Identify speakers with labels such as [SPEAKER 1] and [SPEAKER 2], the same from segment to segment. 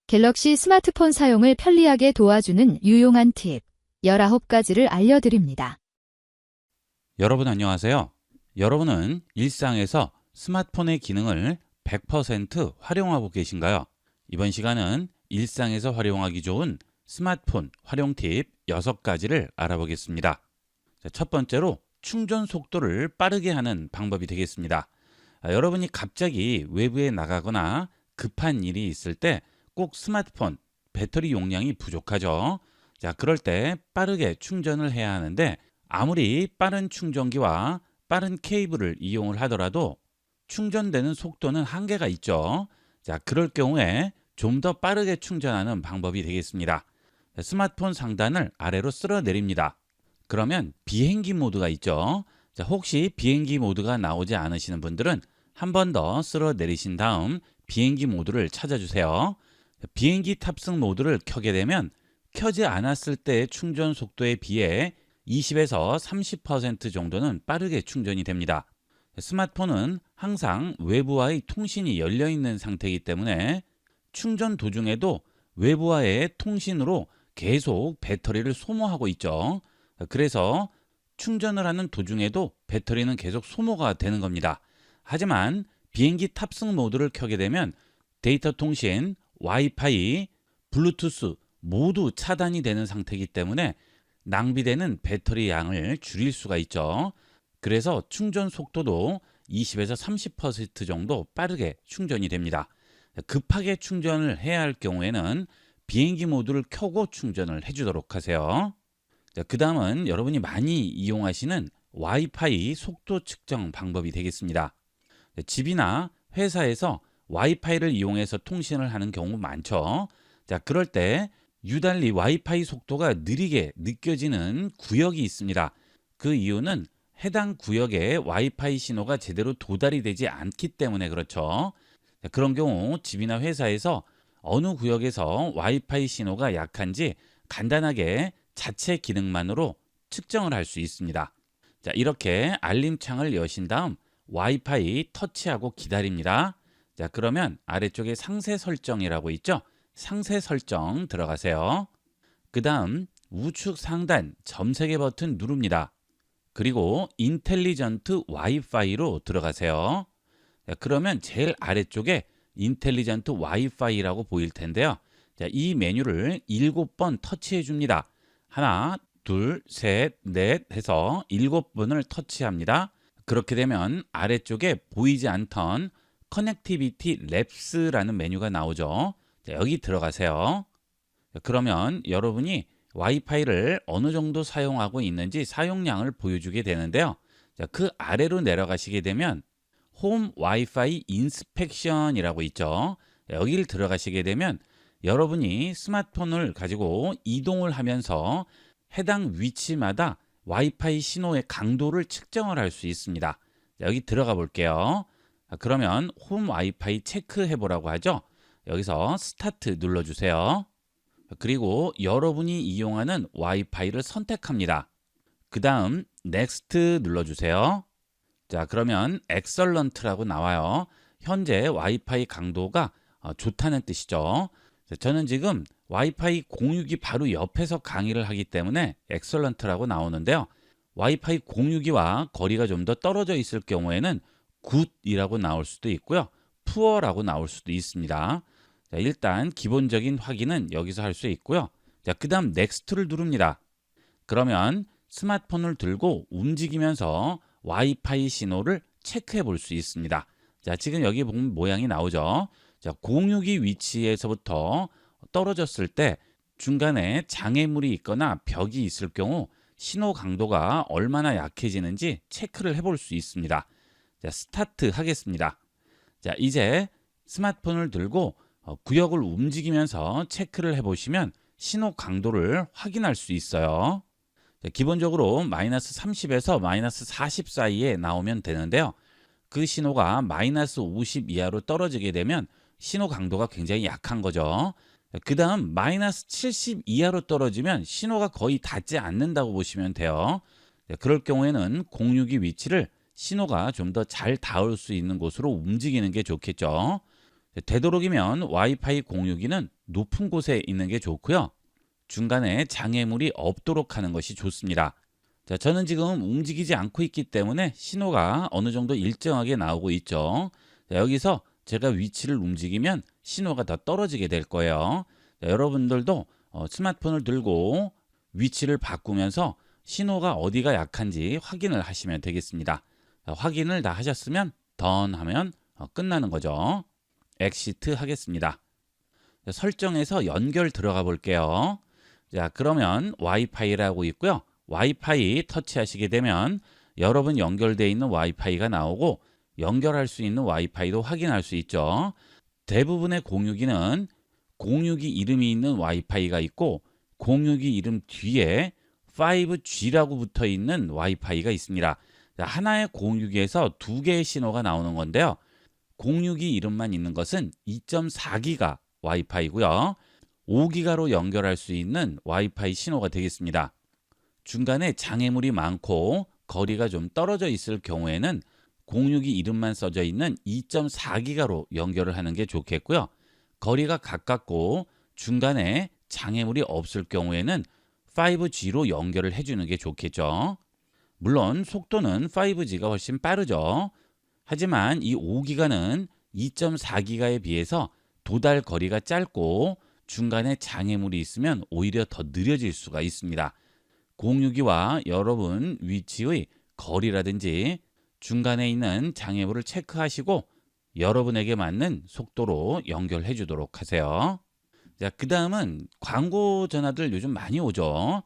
[SPEAKER 1] 갤럭시 스마트폰 사용을 편리하게 도와주는 유용한 팁 19가지를 알려드립니다.
[SPEAKER 2] 여러분 안녕하세요. 여러분은 일상에서 스마트폰의 기능을 100% 활용하고 계신가요? 이번 시간은 일상에서 활용하기 좋은 스마트폰 활용 팁 6가지를 알아보겠습니다. 첫 번째로 충전 속도를 빠르게 하는 방법이 되겠습니다. 여러분이 갑자기 외부에 나가거나 급한 일이 있을 때 꼭 스마트폰 배터리 용량이 부족하죠. 그럴 때 빠르게 충전을 해야 하는데 아무리 빠른 충전기와 빠른 케이블을 이용을 하더라도 충전되는 속도는 한계가 있죠. 그럴 경우에 좀 더 빠르게 충전하는 방법이 되겠습니다. 스마트폰 상단을 아래로 쓸어 내립니다. 그러면 비행기 모드가 있죠. 혹시 비행기 모드가 나오지 않으시는 분들은 한 번 더 쓸어 내리신 다음 비행기 모드를 찾아주세요. 비행기 탑승 모드를 켜게 되면 켜지 않았을 때의 충전 속도에 비해 20에서 30% 정도는 빠르게 충전이 됩니다. 스마트폰은 항상 외부와의 통신이 열려 있는 상태이기 때문에 충전 도중에도 외부와의 통신으로 계속 배터리를 소모하고 있죠. 그래서 충전을 하는 도중에도 배터리는 계속 소모가 되는 겁니다. 하지만 비행기 탑승 모드를 켜게 되면 데이터 통신, 와이파이, 블루투스 모두 차단이 되는 상태이기 때문에 낭비되는 배터리 양을 줄일 수가 있죠. 그래서 충전 속도도 20에서 30% 정도 빠르게 충전이 됩니다. 급하게 충전을 해야 할 경우에는 비행기 모드를 켜고 충전을 해주도록 하세요. 그 다음은 여러분이 많이 이용하시는 와이파이 속도 측정 방법이 되겠습니다. 집이나 회사에서 와이파이를 이용해서 통신을 하는 경우 많죠. 그럴 때 유달리 와이파이 속도가 느리게 느껴지는 구역이 있습니다. 그 이유는 해당 구역에 와이파이 신호가 제대로 도달이 되지 않기 때문에 그렇죠. 그런 경우 집이나 회사에서 어느 구역에서 와이파이 신호가 약한지 간단하게 자체 기능만으로 측정을 할 수 있습니다. 이렇게 알림창을 여신 다음 와이파이 터치하고 기다립니다. 그러면 아래쪽에 상세 설정이라고 있죠? 상세 설정 들어가세요. 그 다음 우측 상단 점세개 버튼 누릅니다. 그리고 인텔리전트 와이파이로 들어가세요. 그러면 제일 아래쪽에 인텔리전트 와이파이라고 보일 텐데요. 이 메뉴를 7번 터치해 줍니다. 하나, 둘, 셋, 넷 해서 7번을 터치합니다. 그렇게 되면 아래쪽에 보이지 않던 커넥티비티 랩스라는 메뉴가 나오죠. 여기 들어가세요. 그러면 여러분이 와이파이를 어느 정도 사용하고 있는지 사용량을 보여주게 되는데요. 그 아래로 내려가시게 되면 홈 와이파이 인스펙션이라고 있죠. 여기를 들어가시게 되면 여러분이 스마트폰을 가지고 이동을 하면서 해당 위치마다 와이파이 신호의 강도를 측정을 할 수 있습니다. 여기 들어가 볼게요. 그러면 홈 와이파이 체크해 보라고 하죠. 여기서 스타트 눌러주세요. 그리고 여러분이 이용하는 와이파이를 선택합니다. 그 다음 넥스트 눌러주세요. 그러면 엑설런트라고 나와요. 현재 와이파이 강도가 좋다는 뜻이죠. 저는 지금 와이파이 공유기 바로 옆에서 강의를 하기 때문에 엑설런트라고 나오는데요. 와이파이 공유기와 거리가 좀 더 떨어져 있을 경우에는 굿이라고 나올 수도 있고요. 푸어라고 나올 수도 있습니다. 일단 기본적인 확인은 여기서 할 수 있고요. 그 다음 넥스트를 누릅니다. 그러면 스마트폰을 들고 움직이면서 와이파이 신호를 체크해 볼 수 있습니다. 지금 여기 보면 모양이 나오죠. 공유기 위치에서부터 떨어졌을 때 중간에 장애물이 있거나 벽이 있을 경우 신호 강도가 얼마나 약해지는지 체크를 해볼 수 있습니다. 스타트 하겠습니다. 이제 스마트폰을 들고 구역을 움직이면서 체크를 해보시면 신호 강도를 확인할 수 있어요. 기본적으로 마이너스 30에서 마이너스 40 사이에 나오면 되는데요. 그 신호가 마이너스 50 이하로 떨어지게 되면 신호 강도가 굉장히 약한 거죠. 그 다음 마이너스 70 이하로 떨어지면 신호가 거의 닿지 않는다고 보시면 돼요. 그럴 경우에는 공유기 위치를 신호가 좀 더 잘 닿을 수 있는 곳으로 움직이는 게 좋겠죠. 되도록이면 와이파이 공유기는 높은 곳에 있는 게 좋고요. 중간에 장애물이 없도록 하는 것이 좋습니다. 자, 저는 지금 움직이지 않고 있기 때문에 신호가 어느 정도 일정하게 나오고 있죠. 자, 여기서 제가 위치를 움직이면 신호가 더 떨어지게 될 거예요. 자, 여러분들도 스마트폰을 들고 위치를 바꾸면서 신호가 어디가 약한지 확인을 하시면 되겠습니다. 자, 확인을 다 하셨으면 던 하면 끝나는 거죠. 엑시트 하겠습니다. 자, 설정에서 연결 들어가 볼게요. 자, 그러면 와이파이라고 있고요. 와이파이 터치하시게 되면 여러분 연결되어 있는 와이파이가 나오고 연결할 수 있는 와이파이도 확인할 수 있죠. 대부분의 공유기는 공유기 이름이 있는 와이파이가 있고 공유기 이름 뒤에 5G라고 붙어 있는 와이파이가 있습니다. 자, 하나의 공유기에서 두 개의 신호가 나오는 건데요. 공유기 이름만 있는 것은 2.4기가 와이파이고요. 5기가로 연결할 수 있는 와이파이 신호가 되겠습니다. 중간에 장애물이 많고 거리가 좀 떨어져 있을 경우에는 공유기 이름만 써져 있는 2.4기가로 연결을 하는 게 좋겠고요. 거리가 가깝고 중간에 장애물이 없을 경우에는 5G로 연결을 해주는 게 좋겠죠. 물론 속도는 5G가 훨씬 빠르죠. 하지만 이 5기가는 2.4기가에 비해서 도달 거리가 짧고 중간에 장애물이 있으면 오히려 더 느려질 수가 있습니다. 공유기와 여러분 위치의 거리라든지 중간에 있는 장애물을 체크하시고 여러분에게 맞는 속도로 연결해 주도록 하세요. 자, 그 다음은 광고 전화들 요즘 많이 오죠.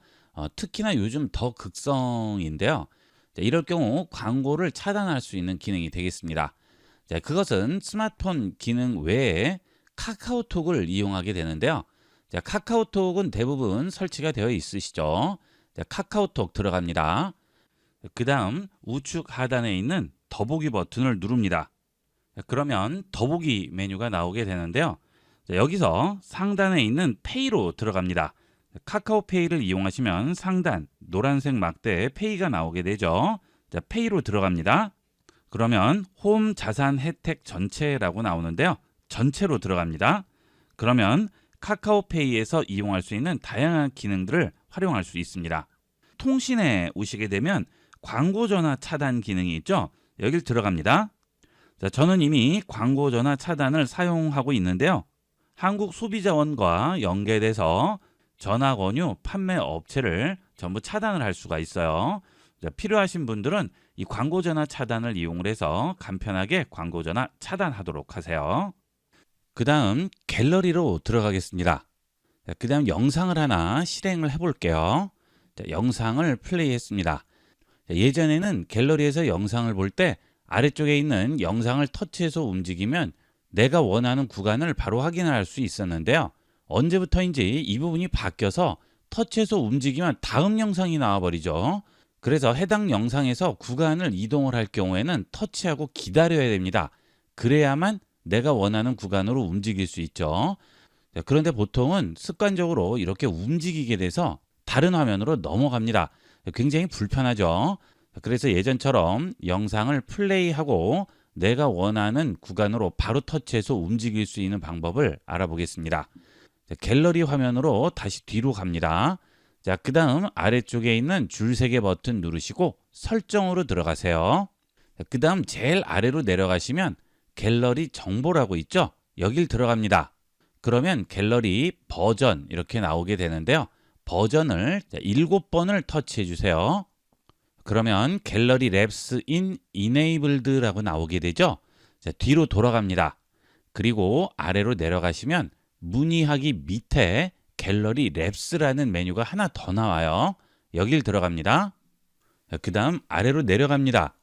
[SPEAKER 2] 특히나 요즘 더 극성인데요. 자, 이럴 경우 광고를 차단할 수 있는 기능이 되겠습니다. 자, 그것은 스마트폰 기능 외에 카카오톡을 이용하게 되는데요. 자, 카카오톡은 대부분 설치가 되어 있으시죠. 자, 카카오톡 들어갑니다. 그 다음 우측 하단에 있는 더보기 버튼을 누릅니다. 자, 그러면 더보기 메뉴가 나오게 되는데요. 자, 여기서 상단에 있는 페이로 들어갑니다. 카카오페이를 이용하시면 상단 노란색 막대에 페이가 나오게 되죠. 자, 페이로 들어갑니다. 그러면 홈 자산 혜택 전체라고 나오는데요. 전체로 들어갑니다. 그러면 카카오페이에서 이용할 수 있는 다양한 기능들을 활용할 수 있습니다. 통신에 오시게 되면 광고 전화 차단 기능이 있죠. 여길 들어갑니다. 자, 저는 이미 광고 전화 차단을 사용하고 있는데요. 한국소비자원과 연계돼서 전화 권유 판매 업체를 전부 차단을 할 수가 있어요. 자, 필요하신 분들은 이 광고 전화 차단을 이용을 해서 간편하게 광고 전화 차단하도록 하세요. 그 다음 갤러리로 들어가겠습니다. 그 다음 영상을 하나 실행을 해볼게요. 자, 영상을 플레이했습니다. 자, 예전에는 갤러리에서 영상을 볼 때 아래쪽에 있는 영상을 터치해서 움직이면 내가 원하는 구간을 바로 확인할 수 있었는데요. 언제부터인지 이 부분이 바뀌어서 터치해서 움직이면 다음 영상이 나와버리죠. 그래서 해당 영상에서 구간을 이동을 할 경우에는 터치하고 기다려야 됩니다. 그래야만 내가 원하는 구간으로 움직일 수 있죠. 그런데 보통은 습관적으로 이렇게 움직이게 돼서 다른 화면으로 넘어갑니다. 굉장히 불편하죠. 그래서 예전처럼 영상을 플레이하고 내가 원하는 구간으로 바로 터치해서 움직일 수 있는 방법을 알아보겠습니다. 갤러리 화면으로 다시 뒤로 갑니다. 자, 그 다음 아래쪽에 있는 줄 3개 버튼 누르시고 설정으로 들어가세요. 그 다음 제일 아래로 내려가시면 갤러리 정보라고 있죠. 여길 들어갑니다. 그러면 갤러리 버전 이렇게 나오게 되는데요. 버전을 7번을 터치해 주세요. 그러면 갤러리 랩스 인 이네이블드라고 나오게 되죠. 자, 뒤로 돌아갑니다. 그리고 아래로 내려가시면 문의하기 밑에 갤러리 랩스라는 메뉴가 하나 더 나와요. 여길 들어갑니다. 그 다음 아래로 내려갑니다.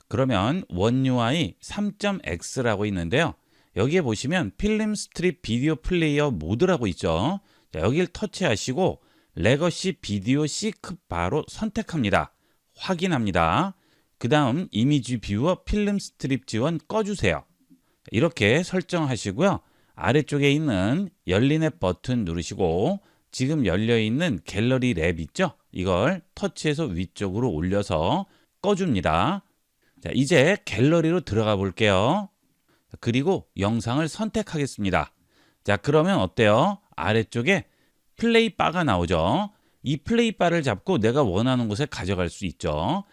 [SPEAKER 2] 그러면 원 UI 3.x라고 있는데요. 여기에 보시면 필름 스트립 비디오 플레이어 모드라고 있죠. 자, 여길 터치하시고 레거시 비디오 시크 바로 선택합니다. 확인합니다. 그 다음 이미지 뷰어 필름 스트립 지원 꺼주세요. 이렇게 설정하시고요. 아래쪽에 있는 열린 앱 버튼 누르시고 지금 열려있는 갤러리 랩 있죠? 이걸 터치해서 위쪽으로 올려서 꺼줍니다. 자, 이제 갤러리로 들어가 볼게요. 그리고 영상을 선택하겠습니다. 자, 그러면 어때요? 아래쪽에 플레이 바가 나오죠. 이 플레이 바를 잡고 내가 원하는 곳에 가져갈 수 있죠.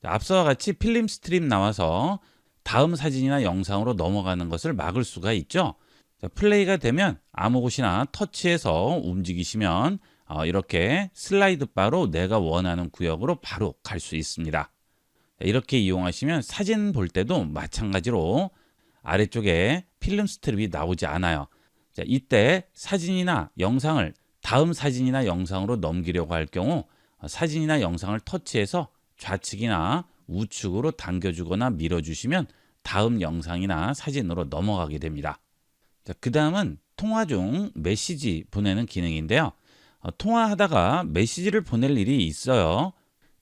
[SPEAKER 2] 자, 앞서와 같이 필름 스트림 나와서 다음 사진이나 영상으로 넘어가는 것을 막을 수가 있죠. 자, 플레이가 되면 아무 곳이나 터치해서 움직이시면 이렇게 슬라이드 바로 내가 원하는 구역으로 바로 갈 수 있습니다. 자, 이렇게 이용하시면 사진 볼 때도 마찬가지로 아래쪽에 필름 스트립이 나오지 않아요. 자, 이때 사진이나 영상을 다음 사진이나 영상으로 넘기려고 할 경우 사진이나 영상을 터치해서 좌측이나 우측으로 당겨주거나 밀어주시면 다음 영상이나 사진으로 넘어가게 됩니다. 자, 그 다음은 통화 중 메시지 보내는 기능인데요. 통화하다가 메시지를 보낼 일이 있어요.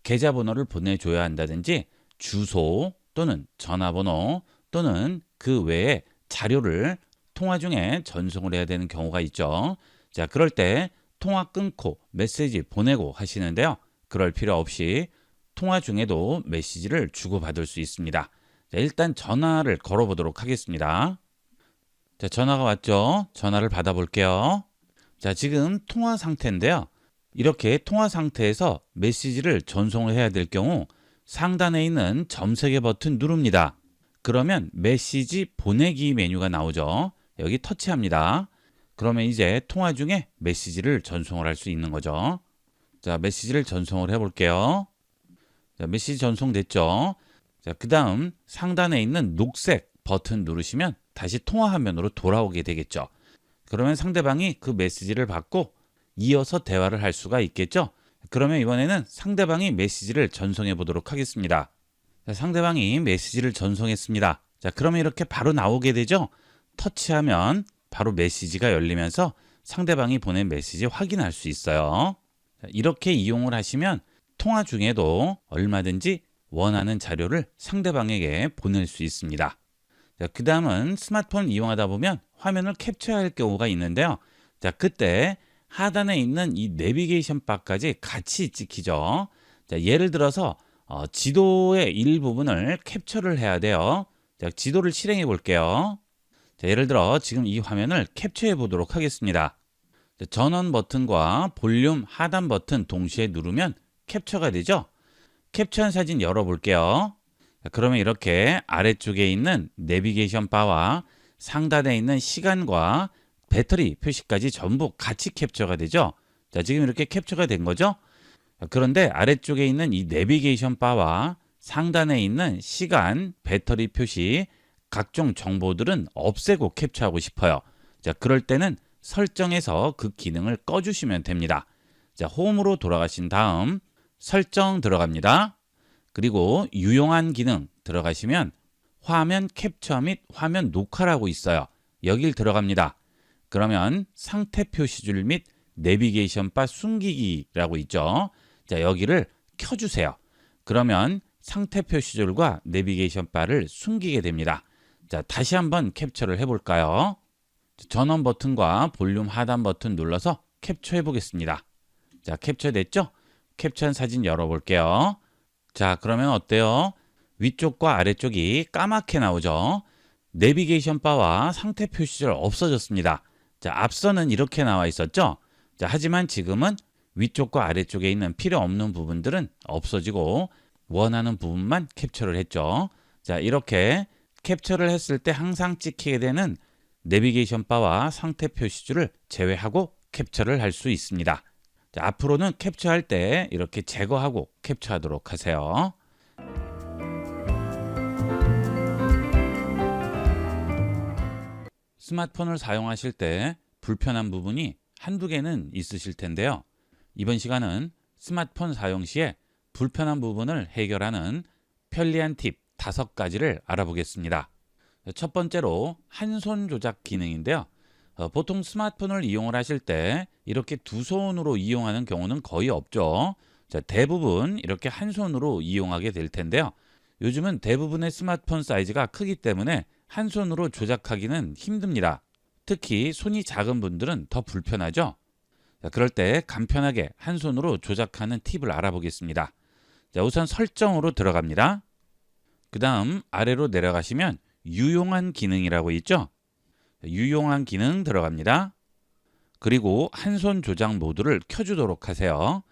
[SPEAKER 2] 계좌번호를 보내줘야 한다든지 주소 또는 전화번호 또는 그 외에 자료를 통화 중에 전송을 해야 되는 경우가 있죠. 자, 그럴 때 통화 끊고 메시지 보내고 하시는데요. 그럴 필요 없이 통화 중에도 메시지를 주고받을 수 있습니다. 자, 일단 전화를 걸어보도록 하겠습니다. 자, 전화가 왔죠? 전화를 받아볼게요. 자, 지금 통화 상태인데요. 이렇게 통화 상태에서 메시지를 전송을 해야 될 경우 상단에 있는 점 3개 버튼 누릅니다. 그러면 메시지 보내기 메뉴가 나오죠. 여기 터치합니다. 그러면 이제 통화 중에 메시지를 전송을 할 수 있는 거죠. 자, 메시지를 전송을 해볼게요. 자, 메시지 전송됐죠. 자, 그 다음 상단에 있는 녹색 버튼 누르시면 다시 통화 화면으로 돌아오게 되겠죠. 그러면 상대방이 그 메시지를 받고 이어서 대화를 할 수가 있겠죠. 그러면 이번에는 상대방이 메시지를 전송해 보도록 하겠습니다. 자, 상대방이 메시지를 전송했습니다. 자, 그러면 이렇게 바로 나오게 되죠. 터치하면 바로 메시지가 열리면서 상대방이 보낸 메시지 확인할 수 있어요. 자, 이렇게 이용을 하시면 통화 중에도 얼마든지 원하는 자료를 상대방에게 보낼 수 있습니다. 자, 그 다음은 스마트폰 이용하다 보면 화면을 캡처할 경우가 있는데요. 자, 그때 하단에 있는 이 내비게이션 바까지 같이 찍히죠. 자, 예를 들어서 지도의 일부분을 캡처를 해야 돼요. 자, 지도를 실행해 볼게요. 자, 예를 들어 지금 이 화면을 캡처해 보도록 하겠습니다. 자, 전원 버튼과 볼륨 하단 버튼 동시에 누르면 캡처가 되죠. 캡처한 사진 열어볼게요. 자, 그러면 이렇게 아래쪽에 있는 내비게이션 바와 상단에 있는 시간과 배터리 표시까지 전부 같이 캡처가 되죠. 자, 지금 이렇게 캡처가 된 거죠. 자, 그런데 아래쪽에 있는 이 내비게이션 바와 상단에 있는 시간, 배터리 표시, 각종 정보들은 없애고 캡처하고 싶어요. 자, 그럴 때는 설정에서 그 기능을 꺼주시면 됩니다. 자, 홈으로 돌아가신 다음 설정 들어갑니다. 그리고 유용한 기능 들어가시면 화면 캡처 및 화면 녹화라고 있어요. 여길 들어갑니다. 그러면 상태 표시줄 및 내비게이션 바 숨기기라고 있죠. 자, 여기를 켜주세요. 그러면 상태 표시줄과 내비게이션 바를 숨기게 됩니다. 자, 다시 한번 캡처를 해볼까요? 전원 버튼과 볼륨 하단 버튼 눌러서 캡처해 보겠습니다. 자, 캡처됐죠? 캡처한 사진 열어볼게요. 자, 그러면 어때요? 위쪽과 아래쪽이 까맣게 나오죠? 내비게이션 바와 상태 표시줄 없어졌습니다. 자, 앞서는 이렇게 나와 있었죠? 자, 하지만 지금은 위쪽과 아래쪽에 있는 필요 없는 부분들은 없어지고 원하는 부분만 캡처를 했죠. 자, 이렇게 캡처를 했을 때 항상 찍히게 되는 내비게이션 바와 상태 표시줄을 제외하고 캡처를 할 수 있습니다. 자, 앞으로는 캡처할 때 이렇게 제거하고 캡처하도록 하세요. 스마트폰을 사용하실 때 불편한 부분이 한두 개는 있으실 텐데요. 이번 시간은 스마트폰 사용 시에 불편한 부분을 해결하는 편리한 팁 5가지를 알아보겠습니다. 첫 번째로 한 손 조작 기능인데요. 보통 스마트폰을 이용을 하실 때 이렇게 두 손으로 이용하는 경우는 거의 없죠. 자, 대부분 이렇게 한 손으로 이용하게 될 텐데요. 요즘은 대부분의 스마트폰 사이즈가 크기 때문에 한 손으로 조작하기는 힘듭니다. 특히 손이 작은 분들은 더 불편하죠. 자, 그럴 때 간편하게 한 손으로 조작하는 팁을 알아보겠습니다. 자, 우선 설정으로 들어갑니다. 그 다음 아래로 내려가시면 유용한 기능이라고 있죠. 유용한 기능 들어갑니다. 그리고 한 손 조작 모드를 켜주도록 하세요.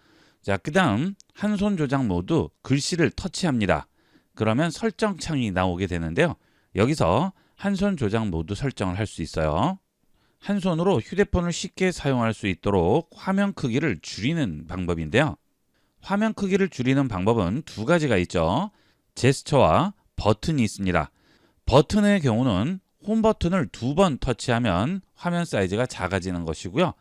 [SPEAKER 2] 자, 그 다음 한 손 조작 모드 글씨를 터치합니다. 그러면 설정 창이 나오게 되는데요. 여기서 한 손 조작 모드 설정을 할 수 있어요. 한 손으로 휴대폰을 쉽게 사용할 수 있도록 화면 크기를 줄이는 방법인데요. 화면 크기를 줄이는 방법은 두 가지가 있죠. 제스처와 버튼이 있습니다. 버튼의 경우는 홈 버튼을 2번 터치하면 화면 사이즈가 작아지는 것이고요.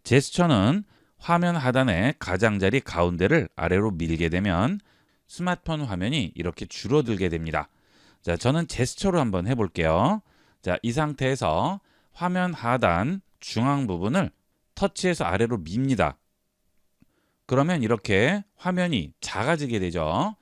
[SPEAKER 2] 제스처는 화면 하단의 가장자리 가운데를 아래로 밀게 되면 스마트폰 화면이 이렇게 줄어들게 됩니다. 자, 저는 제스처로 한번 해볼게요. 자, 이 상태에서 화면 하단 중앙 부분을 터치해서 아래로 밉니다. 그러면 이렇게 화면이 작아지게 되죠.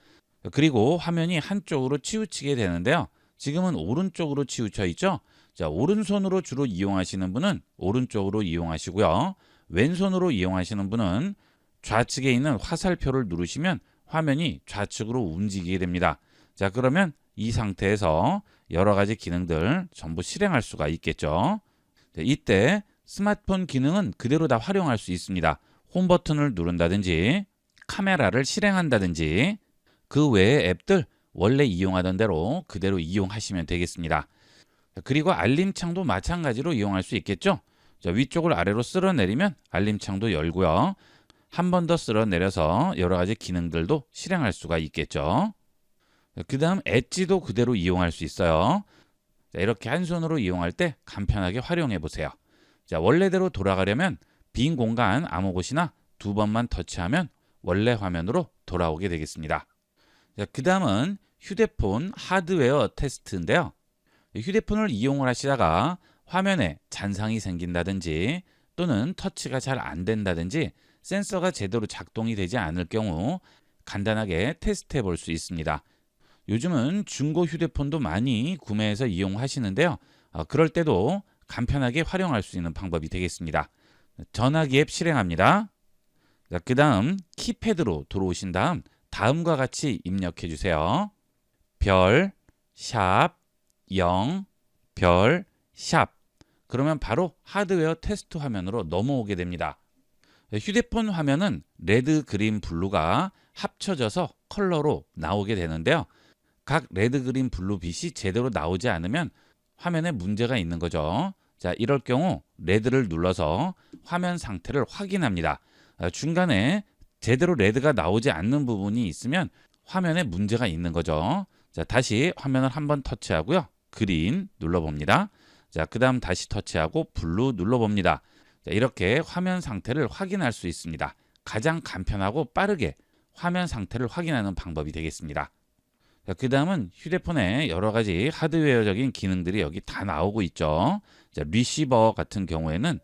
[SPEAKER 2] 그리고 화면이 한쪽으로 치우치게 되는데요. 지금은 오른쪽으로 치우쳐 있죠. 자, 오른손으로 주로 이용하시는 분은 오른쪽으로 이용하시고요. 왼손으로 이용하시는 분은 좌측에 있는 화살표를 누르시면 화면이 좌측으로 움직이게 됩니다. 자, 그러면 이 상태에서 여러 가지 기능들 전부 실행할 수가 있겠죠. 자, 이때 스마트폰 기능은 그대로 다 활용할 수 있습니다. 홈 버튼을 누른다든지 카메라를 실행한다든지 그 외의 앱들 원래 이용하던 대로 그대로 이용하시면 되겠습니다. 그리고 알림창도 마찬가지로 이용할 수 있겠죠. 자, 위쪽을 아래로 쓸어내리면 알림창도 열고요. 한 번 더 쓸어내려서 여러 가지 기능들도 실행할 수가 있겠죠. 그 다음 엣지도 그대로 이용할 수 있어요. 자, 이렇게 한 손으로 이용할 때 간편하게 활용해 보세요. 자, 원래대로 돌아가려면 빈 공간 아무 곳이나 2번만 터치하면 원래 화면으로 돌아오게 되겠습니다. 자, 그 다음은 휴대폰 하드웨어 테스트인데요. 휴대폰을 이용을 하시다가 화면에 잔상이 생긴다든지 또는 터치가 잘 안 된다든지 센서가 제대로 작동이 되지 않을 경우 간단하게 테스트해 볼 수 있습니다. 요즘은 중고 휴대폰도 많이 구매해서 이용하시는데요. 그럴 때도 간편하게 활용할 수 있는 방법이 되겠습니다. 전화기 앱 실행합니다. 그 다음 키패드로 들어오신 다음 다음과 같이 입력해 주세요. 별, 샵, 0, 별, 샵. 그러면 바로 하드웨어 테스트 화면으로 넘어오게 됩니다. 휴대폰 화면은 레드, 그린, 블루가 합쳐져서 컬러로 나오게 되는데요. 각 레드, 그린, 블루 빛이 제대로 나오지 않으면 화면에 문제가 있는 거죠. 자, 이럴 경우 레드를 눌러서 화면 상태를 확인합니다. 중간에 제대로 레드가 나오지 않는 부분이 있으면 화면에 문제가 있는 거죠. 자, 다시 화면을 한번 터치하고요. 그린 눌러봅니다. 자, 그 다음 다시 터치하고 블루 눌러봅니다. 자, 이렇게 화면 상태를 확인할 수 있습니다. 가장 간편하고 빠르게 화면 상태를 확인하는 방법이 되겠습니다. 자, 그 다음은 휴대폰에 여러 가지 하드웨어적인 기능들이 여기 다 나오고 있죠. 자, 리시버 같은 경우에는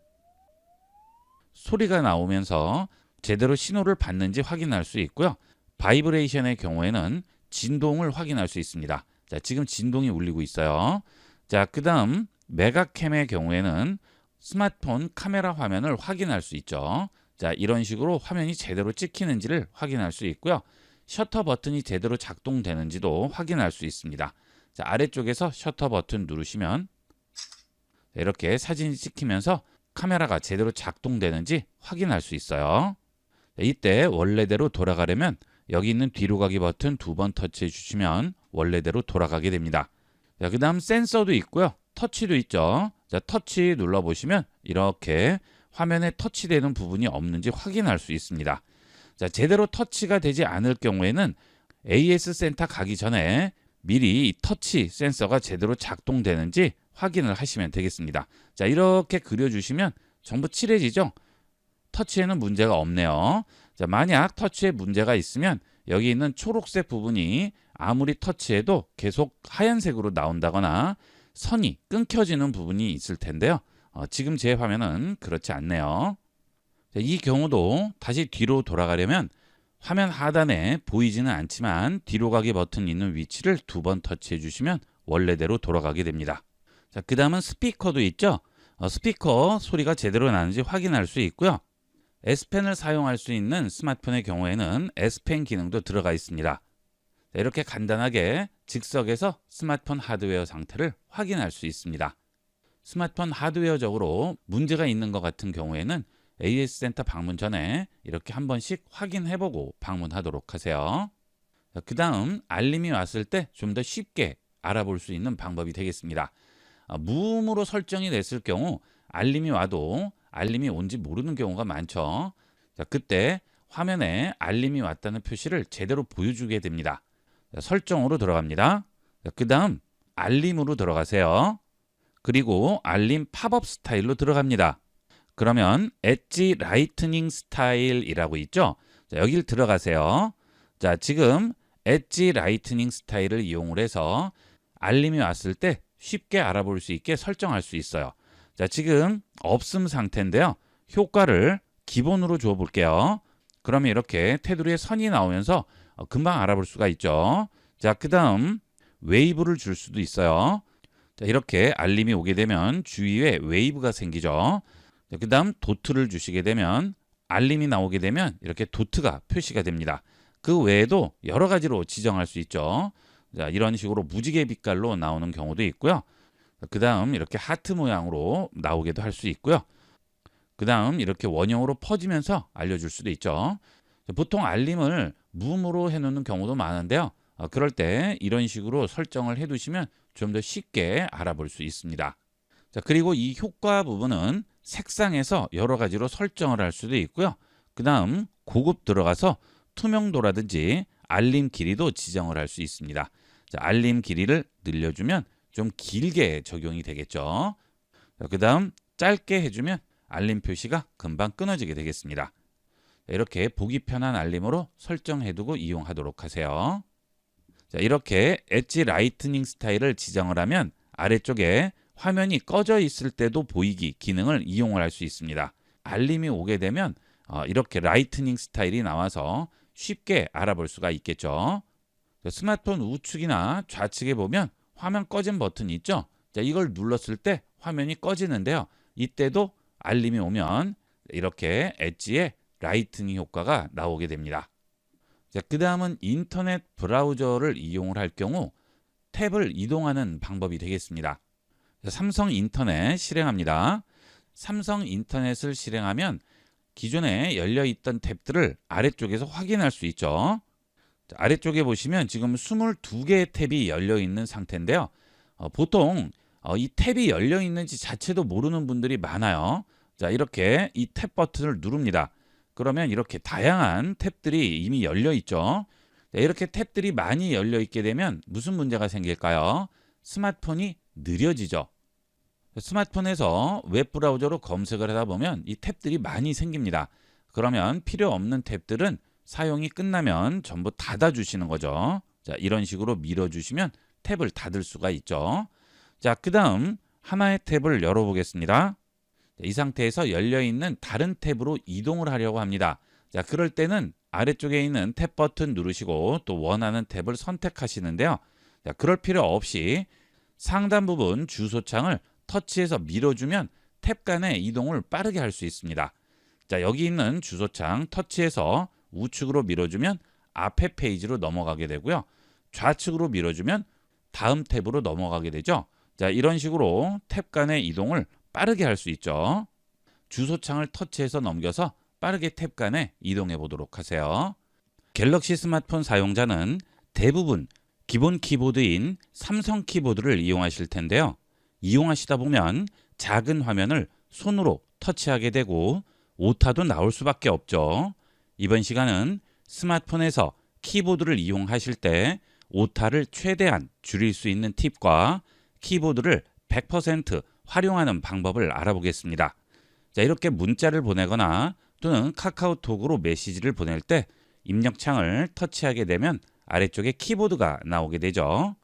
[SPEAKER 2] 소리가 나오면서 제대로 신호를 받는지 확인할 수 있고요. 바이브레이션의 경우에는 진동을 확인할 수 있습니다. 자, 지금 진동이 울리고 있어요. 자, 그 다음 메가캠의 경우에는 스마트폰 카메라 화면을 확인할 수 있죠. 자, 이런 식으로 화면이 제대로 찍히는지를 확인할 수 있고요. 셔터 버튼이 제대로 작동되는지도 확인할 수 있습니다. 자, 아래쪽에서 셔터 버튼 누르시면 이렇게 사진이 찍히면서 카메라가 제대로 작동되는지 확인할 수 있어요. 자, 이때 원래대로 돌아가려면 여기 있는 뒤로 가기 버튼 2번 터치해 주시면 원래대로 돌아가게 됩니다. 자, 그 다음 센서도 있고요. 터치도 있죠. 자, 터치 눌러보시면 이렇게 화면에 터치되는 부분이 없는지 확인할 수 있습니다. 자, 제대로 터치가 되지 않을 경우에는 AS 센터 가기 전에 미리 이 터치 센서가 제대로 작동되는지 확인을 하시면 되겠습니다. 자, 이렇게 그려주시면 전부 칠해지죠? 터치에는 문제가 없네요. 자, 만약 터치에 문제가 있으면 여기 있는 초록색 부분이 아무리 터치해도 계속 하얀색으로 나온다거나 선이 끊겨지는 부분이 있을 텐데요. 지금 제 화면은 그렇지 않네요. 자, 이 경우도 다시 뒤로 돌아가려면 화면 하단에 보이지는 않지만 뒤로 가기 버튼 있는 위치를 2번 터치해 주시면 원래대로 돌아가게 됩니다. 자, 그 다음은 스피커도 있죠. 스피커 소리가 제대로 나는지 확인할 수 있고요. S펜을 사용할 수 있는 스마트폰의 경우에는 S펜 기능도 들어가 있습니다. 자, 이렇게 간단하게 즉석에서 스마트폰 하드웨어 상태를 확인할 수 있습니다. 스마트폰 하드웨어적으로 문제가 있는 것 같은 경우에는 AS 센터 방문 전에 이렇게 한 번씩 확인해보고 방문하도록 하세요. 그 다음 알림이 왔을 때 좀 더 쉽게 알아볼 수 있는 방법이 되겠습니다. 무음으로 설정이 됐을 경우 알림이 와도 알림이 온지 모르는 경우가 많죠. 자, 그때 화면에 알림이 왔다는 표시를 제대로 보여주게 됩니다. 자, 설정으로 들어갑니다. 그 다음 알림으로 들어가세요. 그리고 알림 팝업 스타일로 들어갑니다. 그러면 엣지 라이트닝 스타일이라고 있죠. 자, 여길 들어가세요. 자, 지금 엣지 라이트닝 스타일을 이용을 해서 알림이 왔을 때 쉽게 알아볼 수 있게 설정할 수 있어요. 자, 지금 없음 상태인데요. 효과를 기본으로 줘 볼게요. 그러면 이렇게 테두리에 선이 나오면서 금방 알아볼 수가 있죠. 자, 그 다음 웨이브를 줄 수도 있어요. 자, 이렇게 알림이 오게 되면 주위에 웨이브가 생기죠. 그 다음 도트를 주시게 되면 알림이 나오게 되면 이렇게 도트가 표시가 됩니다. 그 외에도 여러 가지로 지정할 수 있죠. 자, 이런 식으로 무지개 빛깔로 나오는 경우도 있고요. 그 다음 이렇게 하트 모양으로 나오기도 할 수 있고요. 그 다음 이렇게 원형으로 퍼지면서 알려줄 수도 있죠. 보통 알림을 무음으로 해놓는 경우도 많은데요. 그럴 때 이런 식으로 설정을 해두시면 좀 더 쉽게 알아볼 수 있습니다. 자, 그리고 이 효과 부분은 색상에서 여러 가지로 설정을 할 수도 있고요. 그 다음 고급 들어가서 투명도라든지 알림 길이도 지정을 할 수 있습니다. 자, 알림 길이를 늘려주면 좀 길게 적용이 되겠죠. 그 다음 짧게 해주면 알림 표시가 금방 끊어지게 되겠습니다. 이렇게 보기 편한 알림으로 설정해두고 이용하도록 하세요. 자, 이렇게 엣지 라이트닝 스타일을 지정을 하면 아래쪽에 화면이 꺼져 있을 때도 보이기 기능을 이용을 할 수 있습니다. 알림이 오게 되면 이렇게 라이트닝 스타일이 나와서 쉽게 알아볼 수가 있겠죠. 스마트폰 우측이나 좌측에 보면 화면 꺼진 버튼이 있죠. 자, 이걸 눌렀을 때 화면이 꺼지는데요. 이때도 알림이 오면 이렇게 엣지에 라이트닝 효과가 나오게 됩니다. 자, 그 다음은 인터넷 브라우저를 이용을 할 경우 탭을 이동하는 방법이 되겠습니다. 자, 삼성 인터넷 실행합니다. 삼성 인터넷을 실행하면 기존에 열려있던 탭들을 아래쪽에서 확인할 수 있죠. 자, 아래쪽에 보시면 지금 22개의 탭이 열려있는 상태인데요. 보통 이 탭이 열려있는지 자체도 모르는 분들이 많아요. 자, 이렇게 이 탭 버튼을 누릅니다. 그러면 이렇게 다양한 탭들이 이미 열려있죠. 자, 이렇게 탭들이 많이 열려있게 되면 무슨 문제가 생길까요? 스마트폰이 느려지죠. 스마트폰에서 웹브라우저로 검색을 하다 보면 이 탭들이 많이 생깁니다. 그러면 필요 없는 탭들은 사용이 끝나면 전부 닫아주시는 거죠. 자, 이런 식으로 밀어주시면 탭을 닫을 수가 있죠. 자, 그 다음 하나의 탭을 열어보겠습니다. 이 상태에서 열려있는 다른 탭으로 이동을 하려고 합니다. 자, 그럴 때는 아래쪽에 있는 탭 버튼 누르시고 또 원하는 탭을 선택하시는데요. 자, 그럴 필요 없이 상단 부분 주소창을 터치해서 밀어주면 탭 간의 이동을 빠르게 할 수 있습니다. 자, 여기 있는 주소창 터치해서 우측으로 밀어주면 앞에 페이지로 넘어가게 되고요. 좌측으로 밀어주면 다음 탭으로 넘어가게 되죠. 자, 이런 식으로 탭 간의 이동을 빠르게 할 수 있죠. 주소창을 터치해서 넘겨서 빠르게 탭 간에 이동해 보도록 하세요. 갤럭시 스마트폰 사용자는 대부분 기본 키보드인 삼성 키보드를 이용하실 텐데요. 이용하시다 보면 작은 화면을 손으로 터치하게 되고 오타도 나올 수밖에 없죠. 이번 시간은 스마트폰에서 키보드를 이용하실 때 오타를 최대한 줄일 수 있는 팁과 키보드를 100% 활용하는 방법을 알아보겠습니다. 자, 이렇게 문자를 보내거나 또는 카카오톡으로 메시지를 보낼 때 입력창을 터치하게 되면 아래쪽에 키보드가 나오게 되죠.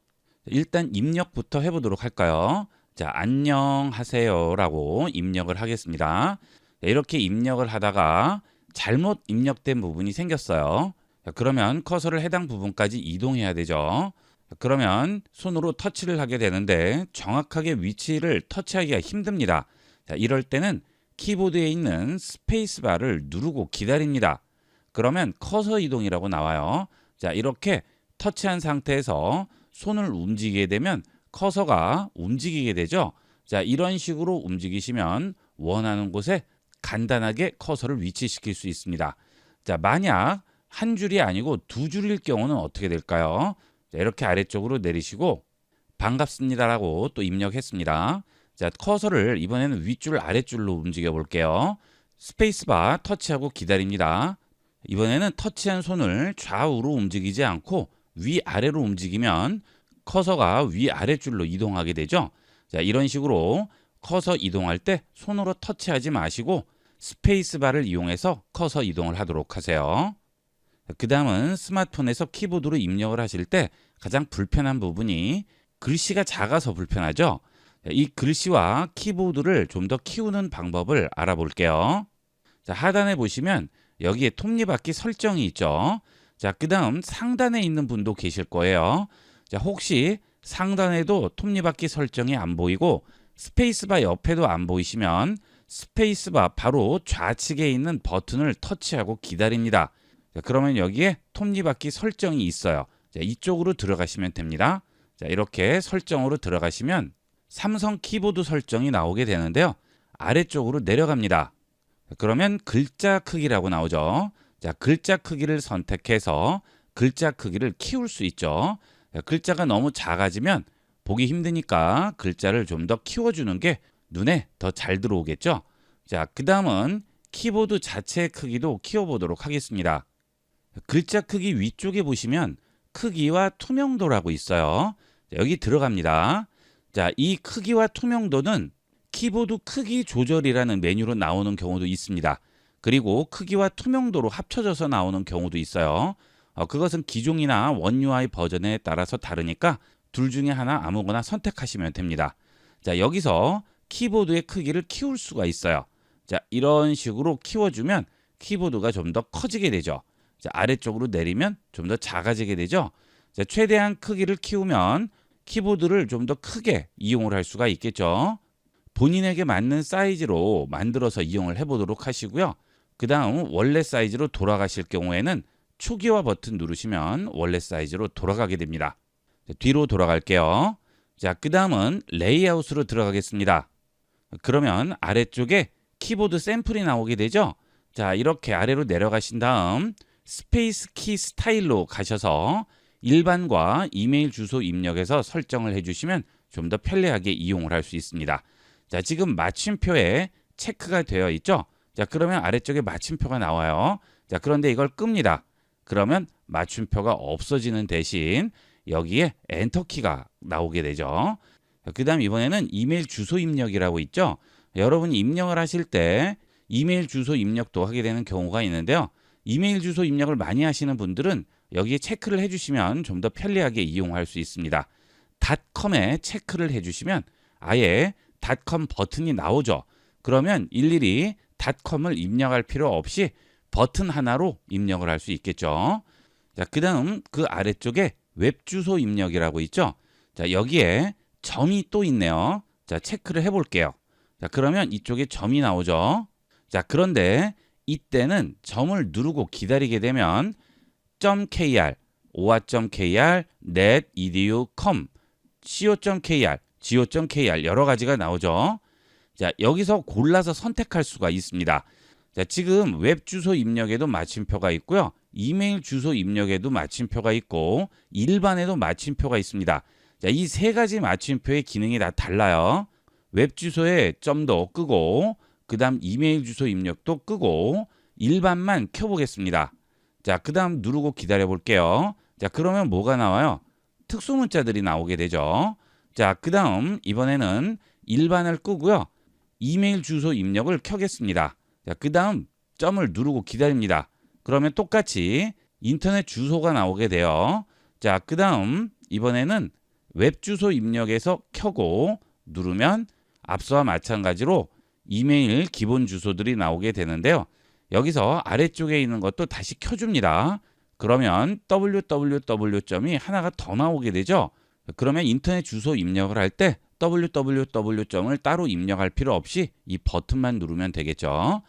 [SPEAKER 2] 일단 입력부터 해보도록 할까요? 자, 안녕하세요 라고 입력을 하겠습니다. 자, 이렇게 입력을 하다가 잘못 입력된 부분이 생겼어요. 자, 그러면 커서를 해당 부분까지 이동해야 되죠. 자, 그러면 손으로 터치를 하게 되는데 정확하게 위치를 터치하기가 힘듭니다. 자, 이럴 때는 키보드에 있는 스페이스바를 누르고 기다립니다. 그러면 커서 이동이라고 나와요. 자, 이렇게 터치한 상태에서 손을 움직이게 되면 커서가 움직이게 되죠. 자, 이런 식으로 움직이시면 원하는 곳에 간단하게 커서를 위치시킬 수 있습니다. 자, 만약 한 줄이 아니고 두 줄일 경우는 어떻게 될까요? 자, 이렇게 아래쪽으로 내리시고 반갑습니다라고 또 입력했습니다. 자, 커서를 이번에는 윗줄 아랫줄로 움직여 볼게요. 스페이스바 터치하고 기다립니다. 이번에는 터치한 손을 좌우로 움직이지 않고 위아래로 움직이면 커서가 위아래줄로 이동하게 되죠. 자, 이런 식으로 커서 이동할 때 손으로 터치하지 마시고 스페이스바를 이용해서 커서 이동을 하도록 하세요. 그 다음은 스마트폰에서 키보드로 입력을 하실 때 가장 불편한 부분이 글씨가 작아서 불편하죠. 이 글씨와 키보드를 좀 더 키우는 방법을 알아볼게요. 자, 하단에 보시면 여기에 톱니바퀴 설정이 있죠. 자, 그 다음 상단에 있는 분도 계실 거예요. 자, 혹시 상단에도 톱니바퀴 설정이 안 보이고 스페이스바 옆에도 안 보이시면 스페이스바 바로 좌측에 있는 버튼을 터치하고 기다립니다. 자, 그러면 여기에 톱니바퀴 설정이 있어요. 자, 이쪽으로 들어가시면 됩니다. 자, 이렇게 설정으로 들어가시면 삼성 키보드 설정이 나오게 되는데요. 아래쪽으로 내려갑니다. 자, 그러면 글자 크기라고 나오죠. 자, 글자 크기를 선택해서 글자 크기를 키울 수 있죠. 자, 글자가 너무 작아지면 보기 힘드니까 글자를 좀 더 키워주는 게 눈에 더 잘 들어오겠죠. 자, 그 다음은 키보드 자체의 크기도 키워보도록 하겠습니다. 글자 크기 위쪽에 보시면 크기와 투명도라고 있어요. 자, 여기 들어갑니다. 자, 이 크기와 투명도는 키보드 크기 조절이라는 메뉴로 나오는 경우도 있습니다. 그리고 크기와 투명도로 합쳐져서 나오는 경우도 있어요. 그것은 기종이나 원 UI 버전에 따라서 다르니까 둘 중에 하나 아무거나 선택하시면 됩니다. 자, 여기서 키보드의 크기를 키울 수가 있어요. 자, 이런 식으로 키워주면 키보드가 좀 더 커지게 되죠. 자, 아래쪽으로 내리면 좀 더 작아지게 되죠. 자, 최대한 크기를 키우면 키보드를 좀 더 크게 이용을 할 수가 있겠죠. 본인에게 맞는 사이즈로 만들어서 이용을 해보도록 하시고요. 그 다음 원래 사이즈로 돌아가실 경우에는 초기화 버튼 누르시면 원래 사이즈로 돌아가게 됩니다. 자, 뒤로 돌아갈게요. 자, 그 다음은 레이아웃으로 들어가겠습니다. 그러면 아래쪽에 키보드 샘플이 나오게 되죠. 자, 이렇게 아래로 내려가신 다음 스페이스 키 스타일로 가셔서 일반과 이메일 주소 입력해서 설정을 해주시면 좀 더 편리하게 이용을 할 수 있습니다. 자, 지금 마침표에 체크가 되어 있죠. 자, 그러면 아래쪽에 마침표가 나와요. 자, 그런데 이걸 끕니다. 그러면 마침표가 없어지는 대신 여기에 엔터키가 나오게 되죠. 그 다음 이번에는 이메일 주소 입력이라고 있죠. 여러분이 입력을 하실 때 이메일 주소 입력도 하게 되는 경우가 있는데요. 이메일 주소 입력을 많이 하시는 분들은 여기에 체크를 해주시면 좀 더 편리하게 이용할 수 있습니다. 닷컴에 체크를 해주시면 아예 닷컴 버튼이 나오죠. 그러면 일일이 닷컴을 입력할 필요 없이 버튼 하나로 입력을 할 수 있겠죠. 자, 그 다음 그 아래쪽에 웹 주소 입력이라고 있죠. 자, 여기에 점이 또 있네요. 자, 체크를 해볼게요. 자, 그러면 이쪽에 점이 나오죠. 자, 그런데 이때는 점을 누르고 기다리게 되면 .kr, oa.kr, net, edu, com, co.kr, go.kr 여러 가지가 나오죠. 자, 여기서 골라서 선택할 수가 있습니다. 자, 지금 웹 주소 입력에도 마침표가 있고요. 이메일 주소 입력에도 마침표가 있고 일반에도 마침표가 있습니다. 자, 이 세 가지 마침표의 기능이 다 달라요. 웹 주소에 점도 끄고 그 다음 이메일 주소 입력도 끄고 일반만 켜보겠습니다. 자, 그 다음 누르고 기다려 볼게요. 자, 그러면 뭐가 나와요? 특수 문자들이 나오게 되죠. 자, 그 다음 이번에는 일반을 끄고요. 이메일 주소 입력을 켜겠습니다. 자, 그 다음 점을 누르고 기다립니다. 그러면 똑같이 인터넷 주소가 나오게 돼요. 자, 그 다음 이번에는 웹 주소 입력에서 켜고 누르면 앞서와 마찬가지로 이메일 기본 주소들이 나오게 되는데요. 여기서 아래쪽에 있는 것도 다시 켜줍니다. 그러면 www 점이 하나가 더 나오게 되죠. 그러면 인터넷 주소 입력을 할 때 www 점을 따로 입력할 필요 없이 이 버튼만 누르면 되겠죠.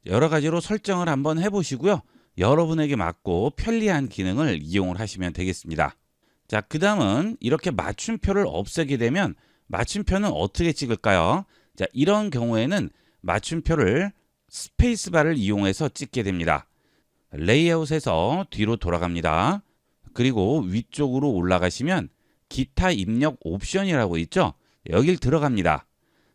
[SPEAKER 2] 여러 가지로 설정을 한번 해보시고요. 여러분에게 맞고 편리한 기능을 이용을 하시면 되겠습니다. 자, 그 다음은 이렇게 맞춤표를 없애게 되면 맞춤표는 어떻게 찍을까요? 자, 이런 경우에는 맞춤표를 스페이스바를 이용해서 찍게 됩니다. 레이아웃에서 뒤로 돌아갑니다. 그리고 위쪽으로 올라가시면 기타 입력 옵션이라고 있죠? 여길 들어갑니다.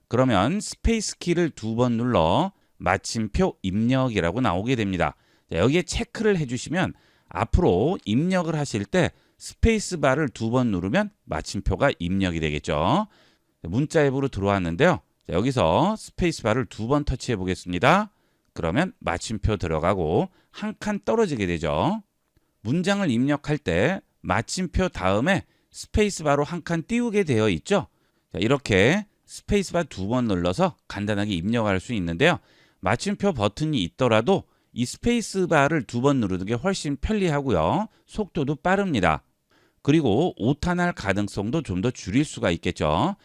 [SPEAKER 2] 그러면 스페이스 키를 2번 눌러 마침표 입력이라고 나오게 됩니다. 자, 여기에 체크를 해주시면 앞으로 입력을 하실 때 스페이스 바를 2번 누르면 마침표가 입력이 되겠죠. 문자 앱으로 들어왔는데요. 자, 여기서 스페이스 바를 2번 터치해 보겠습니다. 그러면 마침표 들어가고 한 칸 떨어지게 되죠. 문장을 입력할 때 마침표 다음에 스페이스 바로 한 칸 띄우게 되어 있죠. 자, 이렇게 스페이스 바 2번 눌러서 간단하게 입력할 수 있는데요. 마침표 버튼이 있더라도 이 스페이스 바를 2번 누르는 게 훨씬 편리하고요. 속도도 빠릅니다. 그리고 오타날 가능성도 좀 더 줄일 수가 있겠죠.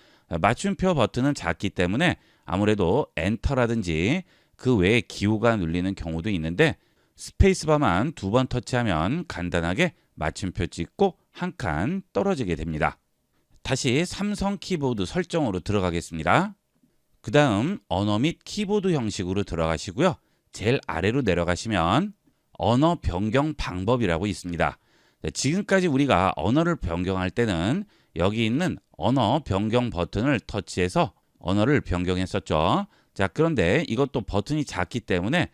[SPEAKER 2] 맞춤표 버튼은 작기 때문에 아무래도 엔터라든지 그 외에 기호가 눌리는 경우도 있는데 스페이스바만 2번 터치하면 간단하게 맞춤표 찍고 한 칸 떨어지게 됩니다. 다시 삼성 키보드 설정으로 들어가겠습니다. 그 다음 언어 및 키보드 형식으로 들어가시고요. 제일 아래로 내려가시면 언어 변경 방법이라고 있습니다. 지금까지 우리가 언어를 변경할 때는 여기 있는 언어 변경 버튼을 터치해서 언어를 변경했었죠. 자, 그런데 이것도 버튼이 작기 때문에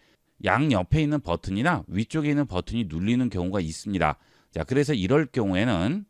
[SPEAKER 2] 양 옆에 있는 버튼이나 위쪽에 있는 버튼이 눌리는 경우가 있습니다. 자, 그래서 이럴 경우에는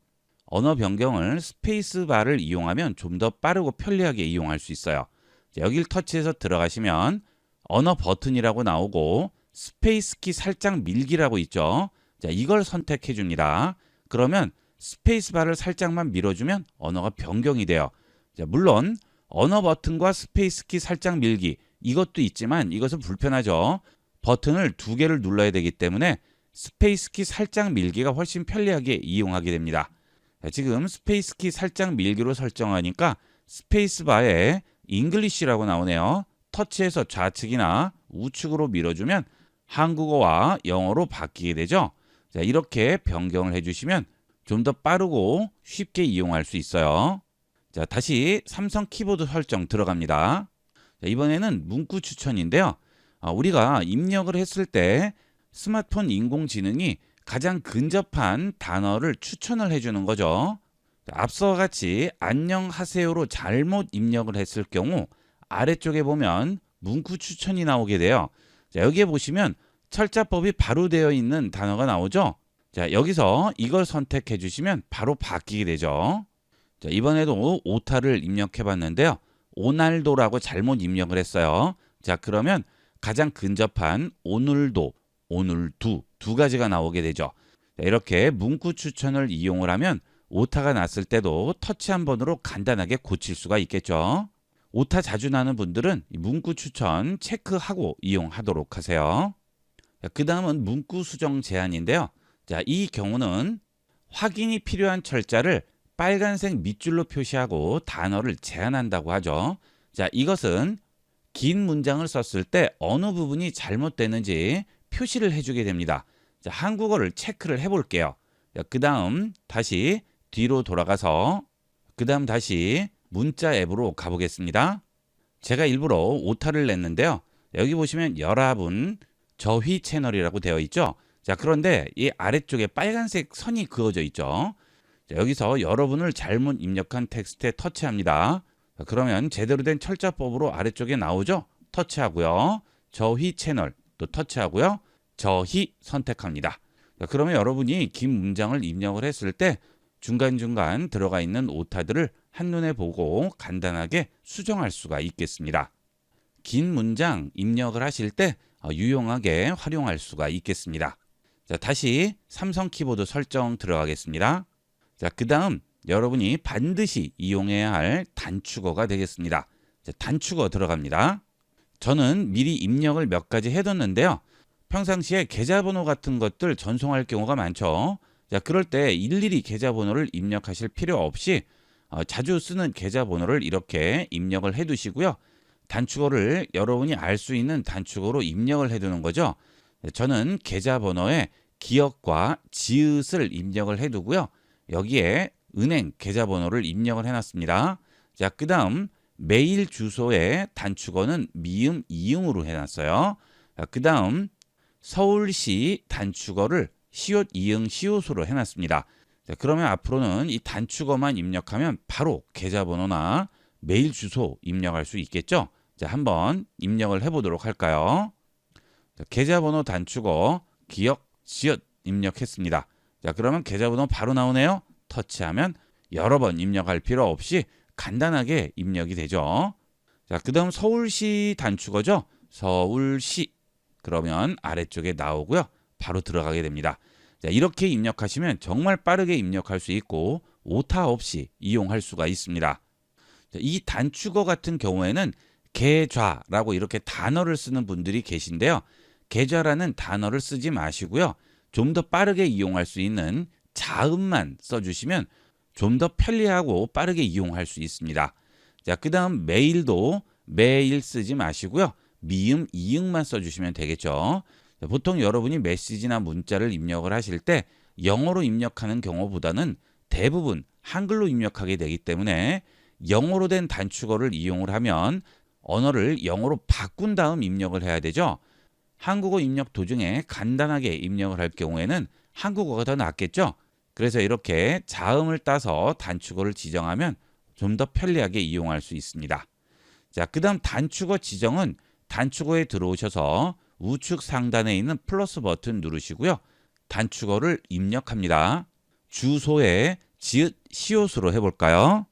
[SPEAKER 2] 언어 변경을 스페이스 바를 이용하면 좀 더 빠르고 편리하게 이용할 수 있어요. 자, 여기를 터치해서 들어가시면 언어 버튼이라고 나오고 스페이스 키 살짝 밀기라고 있죠. 자, 이걸 선택해 줍니다. 그러면 스페이스 바를 살짝만 밀어주면 언어가 변경이 돼요. 자, 물론 언어 버튼과 스페이스 키 살짝 밀기 이것도 있지만 이것은 불편하죠. 버튼을 2개를 눌러야 되기 때문에 스페이스 키 살짝 밀기가 훨씬 편리하게 이용하게 됩니다. 자, 지금 스페이스 키 살짝 밀기로 설정하니까 스페이스 바에 잉글리시라고 나오네요. 터치해서 좌측이나 우측으로 밀어주면 한국어와 영어로 바뀌게 되죠. 자, 이렇게 변경을 해주시면 좀 더 빠르고 쉽게 이용할 수 있어요. 자, 다시 삼성 키보드 설정 들어갑니다. 자, 이번에는 문구 추천인데요. 우리가 입력을 했을 때 스마트폰 인공지능이 가장 근접한 단어를 추천을 해주는 거죠. 자, 앞서와 같이 안녕하세요로 잘못 입력을 했을 경우 아래쪽에 보면 문구 추천이 나오게 돼요. 자, 여기에 보시면 철자법이 바로 되어 있는 단어가 나오죠. 자, 여기서 이걸 선택해 주시면 바로 바뀌게 되죠. 자, 이번에도 오타를 입력해 봤는데요. 오날도라고 잘못 입력을 했어요. 자, 그러면 가장 근접한 오늘도, 오늘두 두 가지가 나오게 되죠. 자, 이렇게 문구 추천을 이용을 하면 오타가 났을 때도 터치 한 번으로 간단하게 고칠 수가 있겠죠. 오타 자주 나는 분들은 문구 추천 체크하고 이용하도록 하세요. 그 다음은 문구 수정 제한인데요. 자, 이 경우는 확인이 필요한 철자를 빨간색 밑줄로 표시하고 단어를 제한한다고 하죠. 자, 이것은 긴 문장을 썼을 때 어느 부분이 잘못되는지 표시를 해주게 됩니다. 자, 한국어를 체크를 해볼게요. 그 다음 다시 뒤로 돌아가서 그 다음 다시 문자 앱으로 가보겠습니다. 제가 일부러 오타를 냈는데요. 여기 보시면 여러분 저휘 채널이라고 되어 있죠. 자, 그런데 이 아래쪽에 빨간색 선이 그어져 있죠. 자, 여기서 여러분을 잘못 입력한 텍스트에 터치합니다. 자, 그러면 제대로 된 철자법으로 아래쪽에 나오죠. 터치하고요. 저휘 채널 또 터치하고요. 저휘 선택합니다. 자, 그러면 여러분이 긴 문장을 입력을 했을 때 중간중간 들어가 있는 오타들을 한눈에 보고 간단하게 수정할 수가 있겠습니다. 긴 문장 입력을 하실 때 유용하게 활용할 수가 있겠습니다. 자, 다시 삼성 키보드 설정 들어가겠습니다. 자, 그 다음 여러분이 반드시 이용해야 할 단축어가 되겠습니다. 자, 단축어 들어갑니다. 저는 미리 입력을 몇 가지 해뒀는데요. 평상시에 계좌번호 같은 것들 전송할 경우가 많죠. 자, 그럴 때 일일이 계좌번호를 입력하실 필요 없이 자주 쓰는 계좌번호를 이렇게 입력을 해두시고요. 단축어를 여러분이 알 수 있는 단축어로 입력을 해두는 거죠. 저는 계좌번호에 기억과 지읒을 입력을 해두고요. 여기에 은행 계좌번호를 입력을 해놨습니다. 자, 그 다음 메일 주소의 단축어는 미음, 이응으로 해놨어요. 자, 그 다음 서울시 단축어를 시옷, 이응, 시옷으로 해놨습니다. 자, 그러면 앞으로는 이 단축어만 입력하면 바로 계좌번호나 메일 주소 입력할 수 있겠죠? 자, 한번 입력을 해보도록 할까요? 자, 계좌번호 단축어 기억, 지읒 입력했습니다. 자, 그러면 계좌번호 바로 나오네요. 터치하면 여러 번 입력할 필요 없이 간단하게 입력이 되죠. 자, 그 다음 서울시 단축어죠. 서울시. 그러면 아래쪽에 나오고요. 바로 들어가게 됩니다. 자, 이렇게 입력하시면 정말 빠르게 입력할 수 있고 오타 없이 이용할 수가 있습니다. 자, 이 단축어 같은 경우에는 계좌라고 이렇게 단어를 쓰는 분들이 계신데요. 계좌라는 단어를 쓰지 마시고요. 좀 더 빠르게 이용할 수 있는 자음만 써주시면 좀 더 편리하고 빠르게 이용할 수 있습니다. 자, 그 다음 메일도 메일 쓰지 마시고요. 미음, 이응만 써주시면 되겠죠. 자, 보통 여러분이 메시지나 문자를 입력을 하실 때 영어로 입력하는 경우보다는 대부분 한글로 입력하게 되기 때문에 영어로 된 단축어를 이용을 하면 언어를 영어로 바꾼 다음 입력을 해야 되죠. 한국어 입력 도중에 간단하게 입력을 할 경우에는 한국어가 더 낫겠죠. 그래서 이렇게 자음을 따서 단축어를 지정하면 좀 더 편리하게 이용할 수 있습니다. 자, 그 다음 단축어 지정은 단축어에 들어오셔서 우측 상단에 있는 플러스 버튼 누르시고요. 단축어를 입력합니다. 주소에 지읒, 시옷으로 해볼까요?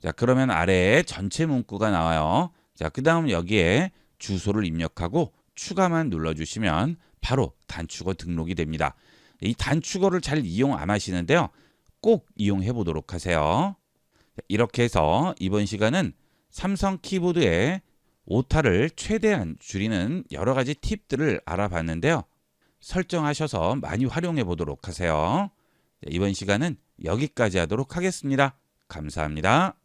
[SPEAKER 2] 자, 그러면 아래에 전체 문구가 나와요. 자, 그 다음 여기에 주소를 입력하고 추가만 눌러주시면 바로 단축어 등록이 됩니다. 이 단축어를 잘 이용 안 하시는데요. 꼭 이용해 보도록 하세요. 이렇게 해서 이번 시간은 삼성 키보드의 오타를 최대한 줄이는 여러 가지 팁들을 알아봤는데요. 설정하셔서 많이 활용해 보도록 하세요. 이번 시간은 여기까지 하도록 하겠습니다. 감사합니다.